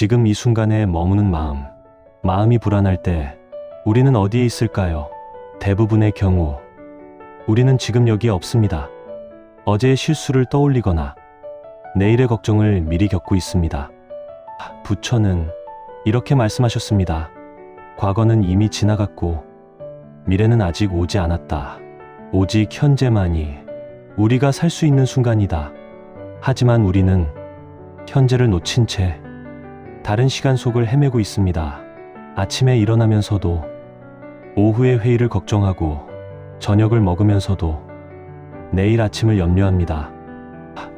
지금 이 순간에 머무는 마음이 불안할 때 우리는 어디에 있을까요? 대부분의 경우 우리는 지금 여기에 없습니다. 어제의 실수를 떠올리거나 내일의 걱정을 미리 겪고 있습니다. 부처는 이렇게 말씀하셨습니다. 과거는 이미 지나갔고 미래는 아직 오지 않았다. 오직 현재만이 우리가 살 수 있는 순간이다. 하지만 우리는 현재를 놓친 채 다른 시간 속을 헤매고 있습니다. 아침에 일어나면서도, 오후의 회의를 걱정하고, 저녁을 먹으면서도 내일 아침을 염려합니다.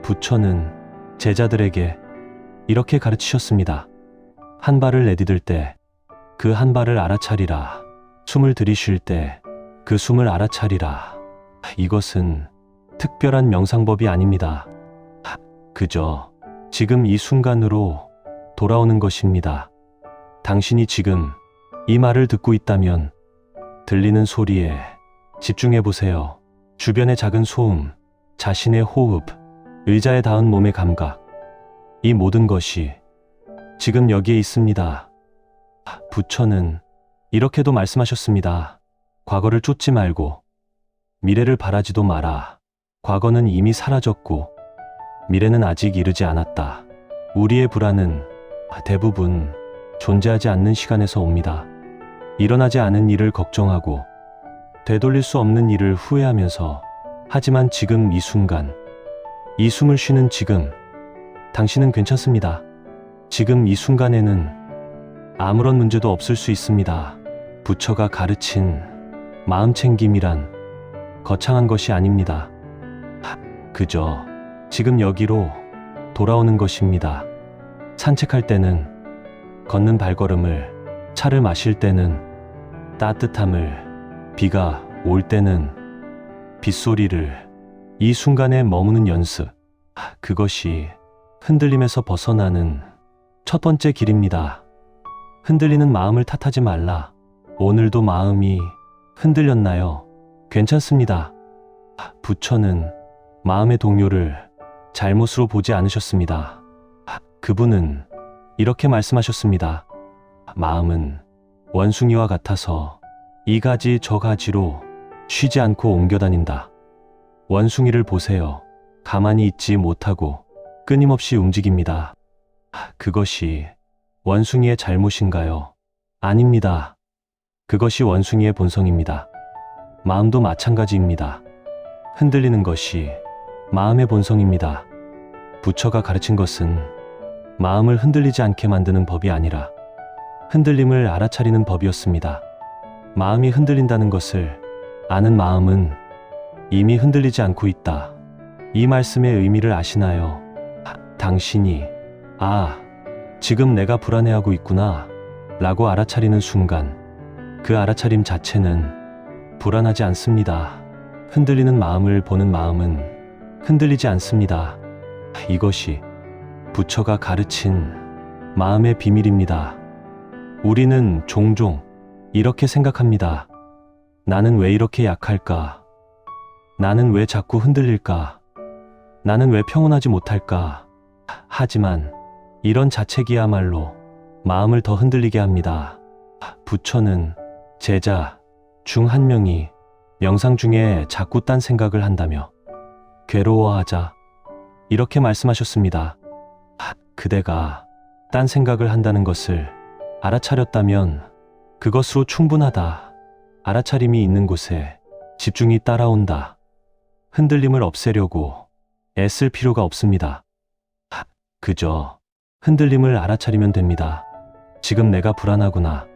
부처는 제자들에게 이렇게 가르치셨습니다. 한 발을 내디딜 때 그 한 발을 알아차리라. 숨을 들이쉴 때 그 숨을 알아차리라. 이것은 특별한 명상법이 아닙니다. 그저 지금 이 순간으로 돌아오는 것입니다. 당신이 지금 이 말을 듣고 있다면 들리는 소리에 집중해 보세요. 주변의 작은 소음, 자신의 호흡, 의자에 닿은 몸의 감각, 이 모든 것이 지금 여기에 있습니다. 부처는 이렇게도 말씀하셨습니다. 과거를 쫓지 말고 미래를 바라지도 마라. 과거는 이미 사라졌고 미래는 아직 이르지 않았다. 우리의 불안은 대부분 존재하지 않는 시간에서 옵니다. 일어나지 않은 일을 걱정하고 되돌릴 수 없는 일을 후회하면서, 하지만 지금 이 순간, 이 숨을 쉬는 지금, 당신은 괜찮습니다. 지금 이 순간에는 아무런 문제도 없을 수 있습니다. 부처가 가르친 마음 챙김이란 거창한 것이 아닙니다. 그저 지금 여기로 돌아오는 것입니다. 산책할 때는, 걷는 발걸음을, 차를 마실 때는, 따뜻함을, 비가 올 때는 빗소리를, 이 순간에 머무는 연습, 그것이 흔들림에서 벗어나는 첫 번째 길입니다. 흔들리는 마음을 탓하지 말라. 오늘도 마음이 흔들렸나요? 괜찮습니다. 부처는 마음의 동요를 잘못으로 보지 않으셨습니다. 그분은 이렇게 말씀하셨습니다. 마음은 원숭이와 같아서 이 가지 저 가지로 쉬지 않고 옮겨다닌다. 원숭이를 보세요. 가만히 있지 못하고 끊임없이 움직입니다. 그것이 원숭이의 잘못인가요? 아닙니다. 그것이 원숭이의 본성입니다. 마음도 마찬가지입니다. 흔들리는 것이 마음의 본성입니다. 부처가 가르친 것은 마음을 흔들리지 않게 만드는 법이 아니라 흔들림을 알아차리는 법이었습니다. 마음이 흔들린다는 것을 아는 마음은 이미 흔들리지 않고 있다. 이 말씀의 의미를 아시나요? 당신이 지금 내가 불안해하고 있구나 라고 알아차리는 순간, 그 알아차림 자체는 불안하지 않습니다. 흔들리는 마음을 보는 마음은 흔들리지 않습니다. 이것이 부처가 가르친 마음의 비밀입니다. 우리는 종종 이렇게 생각합니다. 나는 왜 이렇게 약할까? 나는 왜 자꾸 흔들릴까? 나는 왜 평온하지 못할까? 하지만 이런 자책이야말로 마음을 더 흔들리게 합니다. 부처는 제자 중 한 명이 명상 중에 자꾸 딴 생각을 한다며 괴로워하자 이렇게 말씀하셨습니다. 그대가 딴 생각을 한다는 것을 알아차렸다면 그것으로 충분하다. 알아차림이 있는 곳에 집중이 따라온다. 흔들림을 없애려고 애쓸 필요가 없습니다. 그저 흔들림을 알아차리면 됩니다. 지금 내가 불안하구나.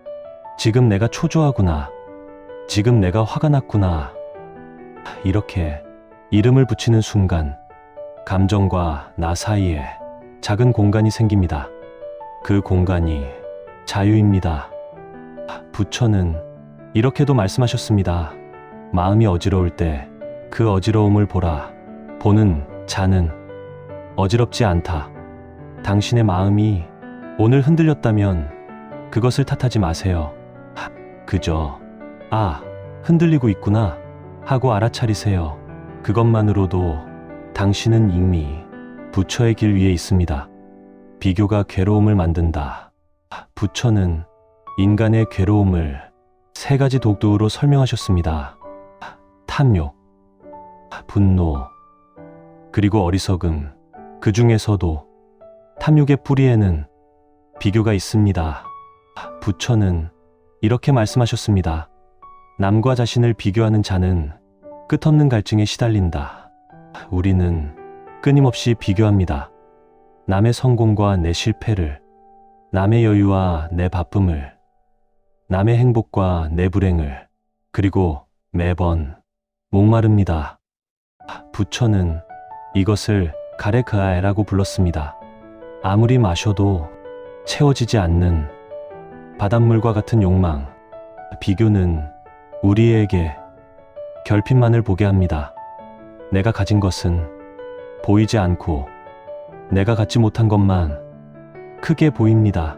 지금 내가 초조하구나. 지금 내가 화가 났구나. 이렇게 이름을 붙이는 순간 감정과 나 사이에 작은 공간이 생깁니다. 그 공간이 자유입니다. 부처는 이렇게도 말씀하셨습니다. 마음이 어지러울 때 그 어지러움을 보라. 보는 자는 어지럽지 않다. 당신의 마음이 오늘 흔들렸다면 그것을 탓하지 마세요. 그저 흔들리고 있구나 하고 알아차리세요. 그것만으로도 당신은 이미 부처의 길 위에 있습니다. 비교가 괴로움을 만든다. 부처는 인간의 괴로움을 세 가지 독도로 설명하셨습니다. 탐욕, 분노, 그리고 어리석음. 그 중에서도 탐욕의 뿌리에는 비교가 있습니다. 부처는 이렇게 말씀하셨습니다. 남과 자신을 비교하는 자는 끝없는 갈증에 시달린다. 우리는 끊임없이 비교합니다. 남의 성공과 내 실패를, 남의 여유와 내 바쁨을, 남의 행복과 내 불행을, 그리고 매번 목마릅니다. 부처는 이것을 가레크아에라고 불렀습니다. 아무리 마셔도 채워지지 않는 바닷물과 같은 욕망. 비교는 우리에게 결핍만을 보게 합니다. 내가 가진 것은 보이지 않고 내가 갖지 못한 것만 크게 보입니다.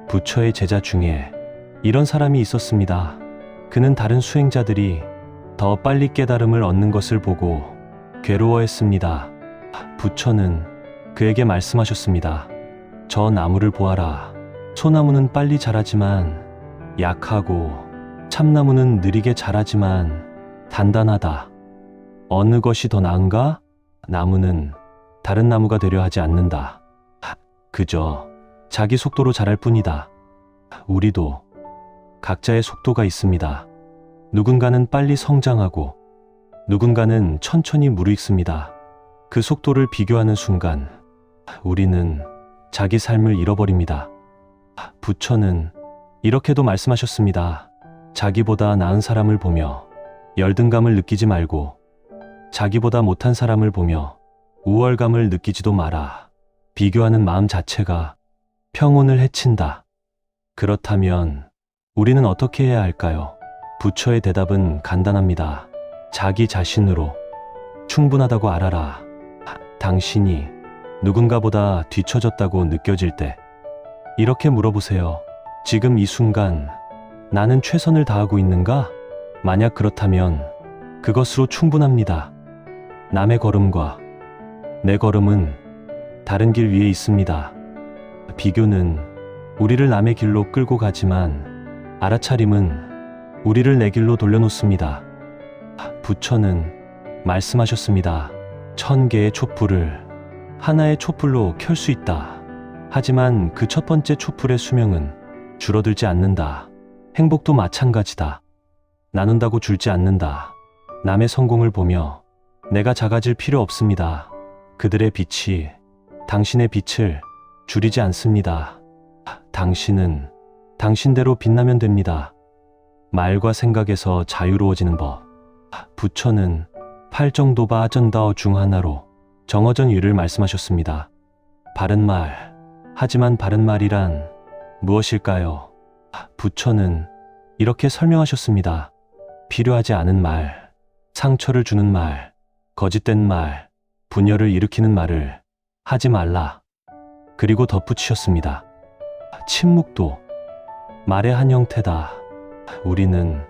부처의 제자 중에 이런 사람이 있었습니다. 그는 다른 수행자들이 더 빨리 깨달음을 얻는 것을 보고 괴로워했습니다. 부처는 그에게 말씀하셨습니다. 저 나무를 보아라. 소나무는 빨리 자라지만 약하고 참나무는 느리게 자라지만 단단하다. 어느 것이 더 나은가? 나무는 다른 나무가 되려 하지 않는다. 그저 자기 속도로 자랄 뿐이다. 우리도 각자의 속도가 있습니다. 누군가는 빨리 성장하고 누군가는 천천히 무르익습니다. 그 속도를 비교하는 순간 우리는 자기 삶을 잃어버립니다. 부처는 이렇게도 말씀하셨습니다. 자기보다 나은 사람을 보며 열등감을 느끼지 말고 자기보다 못한 사람을 보며 우월감을 느끼지도 마라. 비교하는 마음 자체가 평온을 해친다. 그렇다면 우리는 어떻게 해야 할까요? 부처의 대답은 간단합니다. 자기 자신으로 충분하다고 알아라. 당신이 누군가보다 뒤처졌다고 느껴질 때 이렇게 물어보세요. 지금 이 순간 나는 최선을 다하고 있는가? 만약 그렇다면 그것으로 충분합니다. 남의 걸음과 내 걸음은 다른 길 위에 있습니다. 비교는 우리를 남의 길로 끌고 가지만 알아차림은 우리를 내 길로 돌려놓습니다. 부처는 말씀하셨습니다. 1000개의 촛불을 하나의 촛불로 켤 수 있다. 하지만 그 첫 번째 촛불의 수명은 줄어들지 않는다. 행복도 마찬가지다. 나눈다고 줄지 않는다. 남의 성공을 보며 내가 작아질 필요 없습니다. 그들의 빛이 당신의 빛을 줄이지 않습니다. 당신은 당신대로 빛나면 됩니다. 말과 생각에서 자유로워지는 법. 부처는 팔정도바 아전다어 중 하나로 정어전 유를 말씀하셨습니다. 바른 말, 하지만 바른 말이란 무엇일까요? 부처는 이렇게 설명하셨습니다. 필요하지 않은 말, 상처를 주는 말, 거짓된 말, 분열을 일으키는 말을 하지 말라. 그리고 덧붙이셨습니다. 침묵도 말의 한 형태다. 우리는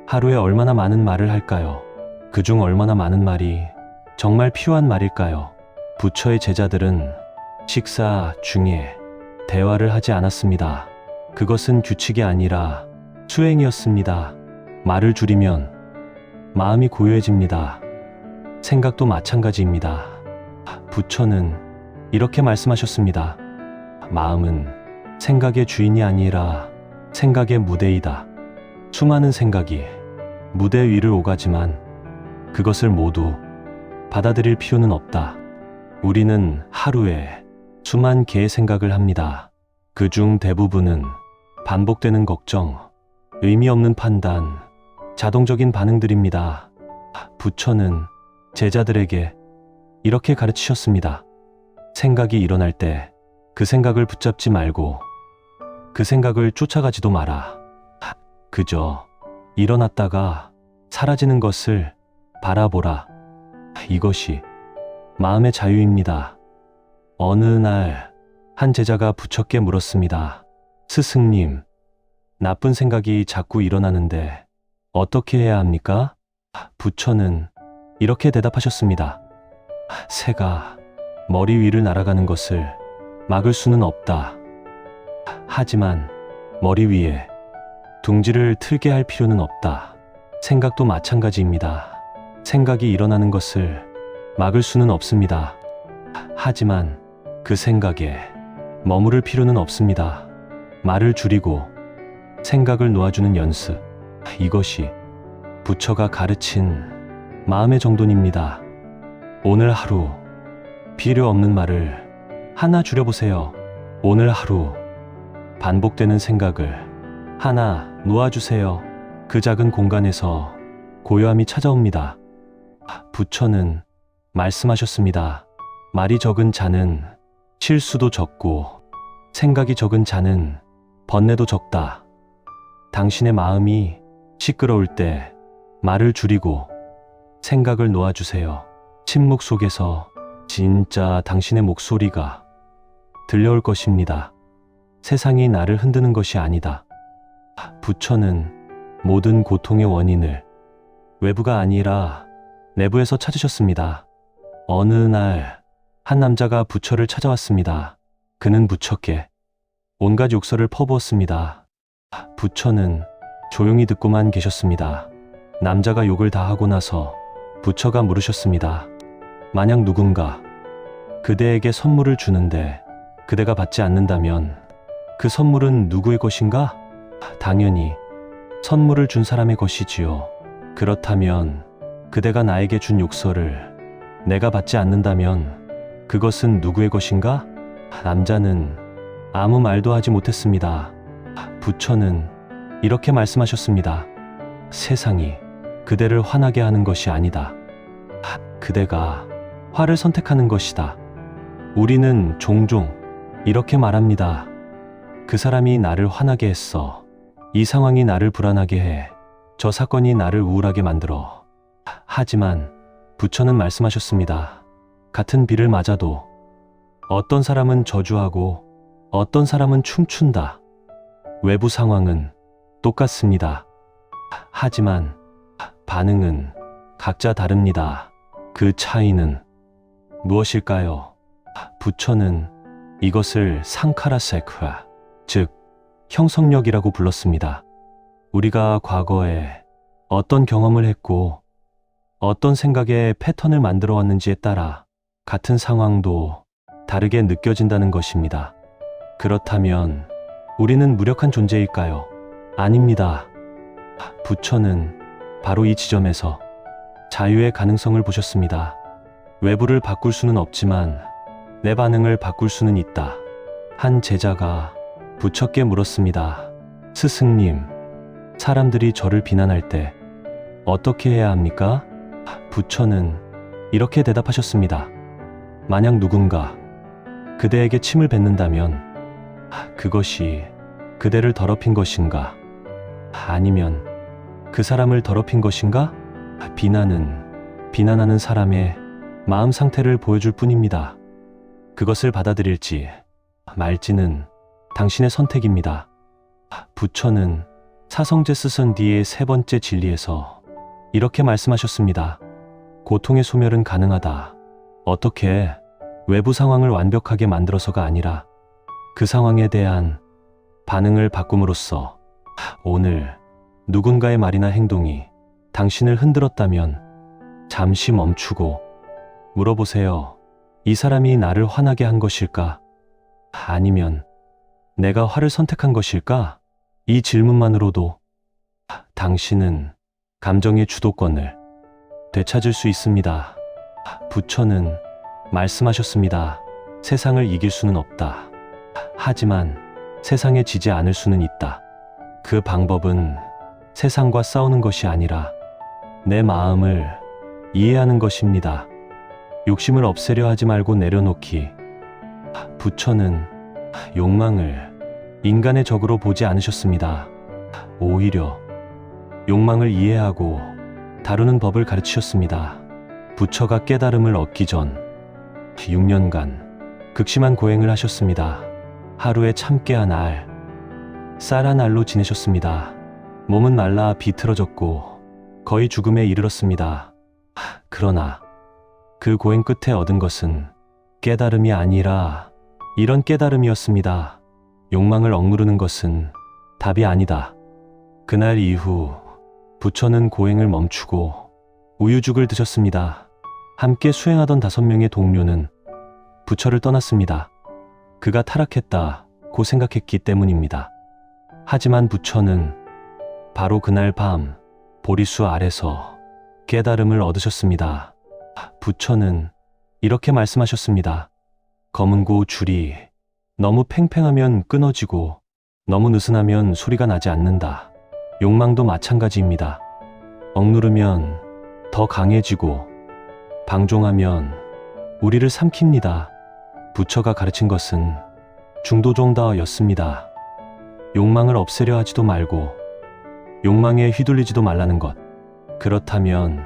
하루에 얼마나 많은 말을 할까요? 그중 얼마나 많은 말이 정말 필요한 말일까요? 부처의 제자들은 식사 중에 대화를 하지 않았습니다. 그것은 규칙이 아니라 수행이었습니다. 말을 줄이면 마음이 고요해집니다. 생각도 마찬가지입니다. 부처는 이렇게 말씀하셨습니다. 마음은 생각의 주인이 아니라 생각의 무대이다. 수많은 생각이 무대 위를 오가지만 그것을 모두 받아들일 필요는 없다. 우리는 하루에 수만 개의 생각을 합니다. 그중 대부분은 반복되는 걱정, 의미 없는 판단, 자동적인 반응들입니다. 부처는 제자들에게 이렇게 가르치셨습니다. 생각이 일어날 때 그 생각을 붙잡지 말고 그 생각을 쫓아가지도 마라. 그저 일어났다가 사라지는 것을 바라보라. 이것이 마음의 자유입니다. 어느 날 한 제자가 부처께 물었습니다. 스승님, 나쁜 생각이 자꾸 일어나는데 어떻게 해야 합니까? 부처는 이렇게 대답하셨습니다. 새가 머리 위를 날아가는 것을 막을 수는 없다. 하지만 머리 위에 둥지를 틀게 할 필요는 없다. 생각도 마찬가지입니다. 생각이 일어나는 것을 막을 수는 없습니다. 하지만 그 생각에 머무를 필요는 없습니다. 말을 줄이고 생각을 놓아주는 연습. 이것이 부처가 가르친 마음의 정돈입니다. 오늘 하루 필요 없는 말을 하나 줄여보세요. 오늘 하루 반복되는 생각을 하나 놓아주세요. 그 작은 공간에서 고요함이 찾아옵니다. 부처는 말씀하셨습니다. 말이 적은 자는 실수도 적고 생각이 적은 자는 번뇌도 적다. 당신의 마음이 시끄러울 때 말을 줄이고 생각을 놓아주세요. 침묵 속에서 진짜 당신의 목소리가 들려올 것입니다. 세상이 나를 흔드는 것이 아니다. 부처는 모든 고통의 원인을 외부가 아니라 내부에서 찾으셨습니다. 어느 날 한 남자가 부처를 찾아왔습니다. 그는 부처께 온갖 욕설을 퍼부었습니다. 부처는 조용히 듣고만 계셨습니다. 남자가 욕을 다 하고 나서 부처가 물으셨습니다. 만약 누군가 그대에게 선물을 주는데 그대가 받지 않는다면 그 선물은 누구의 것인가? 당연히 선물을 준 사람의 것이지요. 그렇다면 그대가 나에게 준 욕설을 내가 받지 않는다면 그것은 누구의 것인가? 남자는 아무 말도 하지 못했습니다. 부처는 이렇게 말씀하셨습니다. 세상이 그대를 화나게 하는 것이 아니다. 그대가 화를 선택하는 것이다. 우리는 종종 이렇게 말합니다. 그 사람이 나를 화나게 했어. 이 상황이 나를 불안하게 해. 저 사건이 나를 우울하게 만들어. 하지만 부처는 말씀하셨습니다. 같은 비를 맞아도 어떤 사람은 저주하고 어떤 사람은 춤춘다. 외부 상황은 똑같습니다. 하지만 반응은 각자 다릅니다. 그 차이는 무엇일까요? 부처는 이것을 상카라세크와, 즉 형성력이라고 불렀습니다. 우리가 과거에 어떤 경험을 했고 어떤 생각의 패턴을 만들어 왔는지에 따라 같은 상황도 다르게 느껴진다는 것입니다. 그렇다면 우리는 무력한 존재일까요? 아닙니다. 부처는 바로 이 지점에서 자유의 가능성을 보셨습니다. 외부를 바꿀 수는 없지만 내 반응을 바꿀 수는 있다. 한 제자가 부처께 물었습니다. 스승님, 사람들이 저를 비난할 때 어떻게 해야 합니까? 부처는 이렇게 대답하셨습니다. 만약 누군가 그대에게 침을 뱉는다면 그것이 그대를 더럽힌 것인가? 아니면 그 사람을 더럽힌 것인가? 비난은 비난하는 사람의 마음 상태를 보여줄 뿐입니다. 그것을 받아들일지 말지는 당신의 선택입니다. 부처는 사성제 스선디의 세 번째 진리에서 이렇게 말씀하셨습니다. 고통의 소멸은 가능하다. 어떻게? 외부 상황을 완벽하게 만들어서가 아니라 그 상황에 대한 반응을 바꿈으로써. 오늘 누군가의 말이나 행동이 당신을 흔들었다면 잠시 멈추고 물어보세요. 이 사람이 나를 화나게 한 것일까? 아니면 내가 화를 선택한 것일까? 이 질문만으로도 당신은 감정의 주도권을 되찾을 수 있습니다. 부처는 말씀하셨습니다. 세상을 이길 수는 없다. 하지만 세상에 지지 않을 수는 있다. 그 방법은 세상과 싸우는 것이 아니라 내 마음을 이해하는 것입니다. 욕심을 없애려 하지 말고 내려놓기. 부처는 욕망을 인간의 적으로 보지 않으셨습니다. 오히려 욕망을 이해하고 다루는 법을 가르치셨습니다. 부처가 깨달음을 얻기 전 6년간 극심한 고행을 하셨습니다. 하루에 참깨 알, 쌀 한 알로 지내셨습니다. 몸은 말라 비틀어졌고 거의 죽음에 이르렀습니다. 그러나 그 고행 끝에 얻은 것은 깨달음이 아니라 이런 깨달음이었습니다. 욕망을 억누르는 것은 답이 아니다. 그날 이후 부처는 고행을 멈추고 우유죽을 드셨습니다. 함께 수행하던 5명의 동료는 부처를 떠났습니다. 그가 타락했다고 생각했기 때문입니다. 하지만 부처는 바로 그날 밤 보리수 아래서 깨달음을 얻으셨습니다. 부처는 이렇게 말씀하셨습니다. 검은고 줄이 너무 팽팽하면 끊어지고 너무 느슨하면 소리가 나지 않는다. 욕망도 마찬가지입니다. 억누르면 더 강해지고 방종하면 우리를 삼킵니다. 부처가 가르친 것은 중도종다였습니다. 욕망을 없애려 하지도 말고 욕망에 휘둘리지도 말라는 것. 그렇다면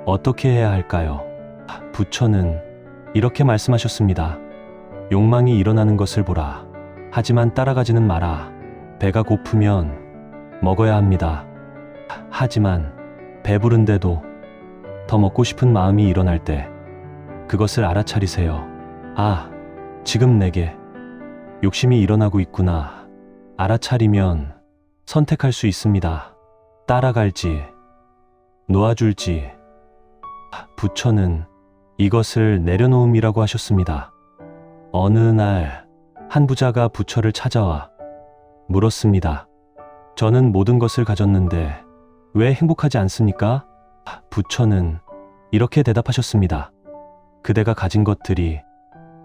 어떻게 해야 할까요? 부처는 이렇게 말씀하셨습니다. 욕망이 일어나는 것을 보라. 하지만 따라가지는 마라. 배가 고프면 먹어야 합니다. 하지만 배부른데도 더 먹고 싶은 마음이 일어날 때 그것을 알아차리세요. 아, 지금 내게 욕심이 일어나고 있구나. 알아차리면 선택할 수 있습니다. 따라갈지, 놓아줄지. 부처는 이것을 내려놓음이라고 하셨습니다. 어느 날 한 부자가 부처를 찾아와 물었습니다. 저는 모든 것을 가졌는데 왜 행복하지 않습니까? 부처는 이렇게 대답하셨습니다. 그대가 가진 것들이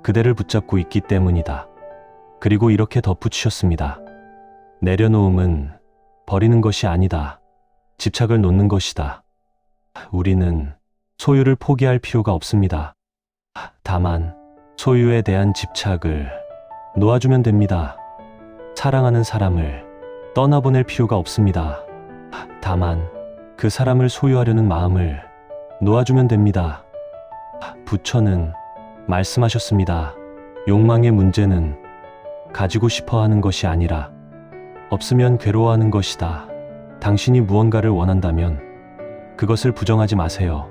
그대를 붙잡고 있기 때문이다. 그리고 이렇게 덧붙이셨습니다. 내려놓음은 버리는 것이 아니다. 집착을 놓는 것이다. 우리는 소유를 포기할 필요가 없습니다. 다만 소유에 대한 집착을 놓아주면 됩니다. 사랑하는 사람을 떠나보낼 필요가 없습니다. 다만 그 사람을 소유하려는 마음을 놓아주면 됩니다. 부처는 말씀하셨습니다. 욕망의 문제는 가지고 싶어 하는 것이 아니라 없으면 괴로워하는 것이다. 당신이 무언가를 원한다면 그것을 부정하지 마세요.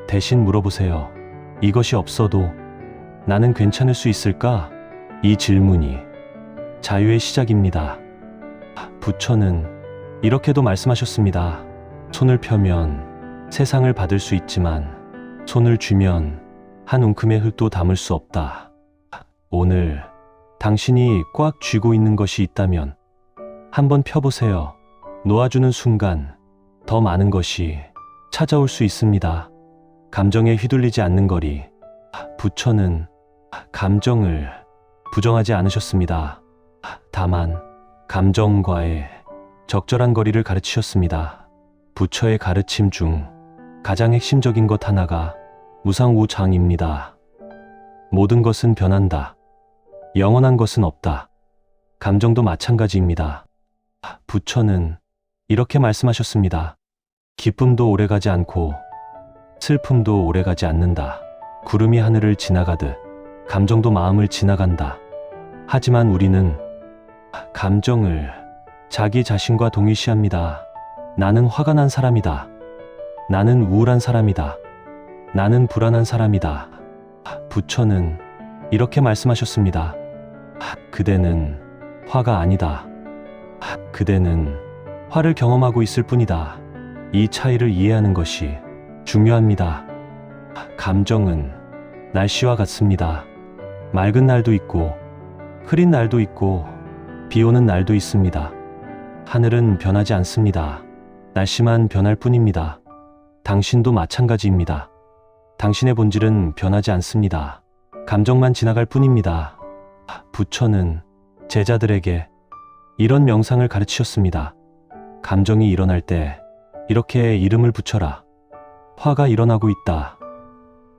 대신 물어보세요. 이것이 없어도 나는 괜찮을 수 있을까? 이 질문이 자유의 시작입니다. 부처는 이렇게도 말씀하셨습니다. 손을 펴면 세상을 받을 수 있지만 손을 쥐면 한 움큼의 흙도 담을 수 없다. 오늘 당신이 꽉 쥐고 있는 것이 있다면 한번 펴보세요. 놓아주는 순간 더 많은 것이 찾아올 수 있습니다. 감정에 휘둘리지 않는 거리. 부처는 감정을 부정하지 않으셨습니다. 다만 감정과의 적절한 거리를 가르치셨습니다. 부처의 가르침 중 가장 핵심적인 것 하나가 무상우장입니다. 모든 것은 변한다. 영원한 것은 없다. 감정도 마찬가지입니다. 부처는 이렇게 말씀하셨습니다. 기쁨도 오래가지 않고 슬픔도 오래가지 않는다. 구름이 하늘을 지나가듯 감정도 마음을 지나간다. 하지만 우리는 감정을 자기 자신과 동일시합니다. 나는 화가 난 사람이다. 나는 우울한 사람이다. 나는 불안한 사람이다. 부처는 이렇게 말씀하셨습니다. 그대는 화가 아니다. 그대는 화를 경험하고 있을 뿐이다. 이 차이를 이해하는 것이 중요합니다. 감정은 날씨와 같습니다. 맑은 날도 있고 흐린 날도 있고 비 오는 날도 있습니다. 하늘은 변하지 않습니다. 날씨만 변할 뿐입니다. 당신도 마찬가지입니다. 당신의 본질은 변하지 않습니다. 감정만 지나갈 뿐입니다. 부처는 제자들에게 이런 명상을 가르치셨습니다. 감정이 일어날 때 이렇게 이름을 붙여라. 화가 일어나고 있다.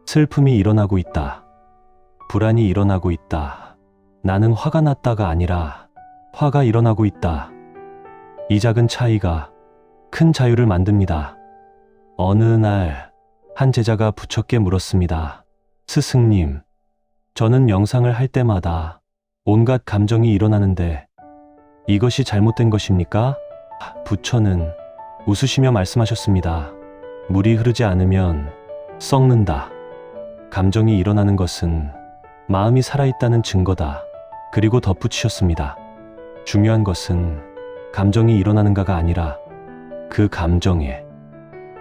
슬픔이 일어나고 있다. 불안이 일어나고 있다. 나는 화가 났다가 아니라 화가 일어나고 있다. 이 작은 차이가 큰 자유를 만듭니다. 어느 날 한 제자가 부처께 물었습니다. 스승님, 저는 명상을 할 때마다 온갖 감정이 일어나는데 이것이 잘못된 것입니까? 부처는 웃으시며 말씀하셨습니다. 물이 흐르지 않으면 썩는다. 감정이 일어나는 것은 마음이 살아있다는 증거다. 그리고 덧붙이셨습니다. 중요한 것은 감정이 일어나는가가 아니라 그 감정에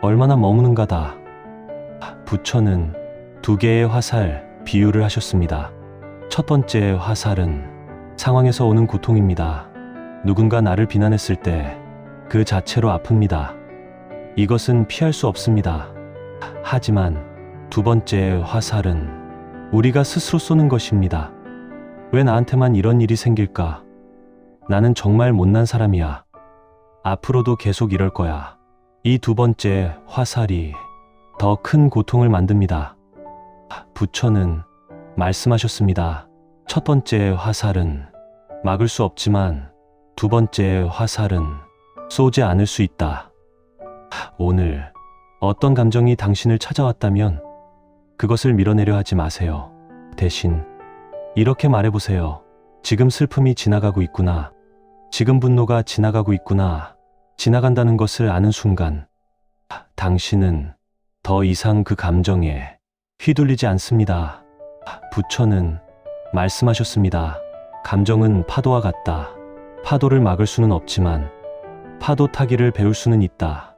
얼마나 머무는가다. 부처는 두 개의 화살 비유를 하셨습니다. 첫 번째 화살은 상황에서 오는 고통입니다. 누군가 나를 비난했을 때 그 자체로 아픕니다. 이것은 피할 수 없습니다. 하지만 두 번째 화살은 우리가 스스로 쏘는 것입니다. 왜 나한테만 이런 일이 생길까? 나는 정말 못난 사람이야. 앞으로도 계속 이럴 거야. 이 두 번째 화살이 더 큰 고통을 만듭니다. 부처는 말씀하셨습니다. 첫 번째 화살은 막을 수 없지만 두 번째 화살은 쏘지 않을 수 있다. 오늘 어떤 감정이 당신을 찾아왔다면 그것을 밀어내려 하지 마세요. 대신 이렇게 말해보세요. 지금 슬픔이 지나가고 있구나. 지금 분노가 지나가고 있구나. 지나간다는 것을 아는 순간 당신은 더 이상 그 감정에 휘둘리지 않습니다. 부처는 말씀하셨습니다. 감정은 파도와 같다. 파도를 막을 수는 없지만 파도 타기를 배울 수는 있다.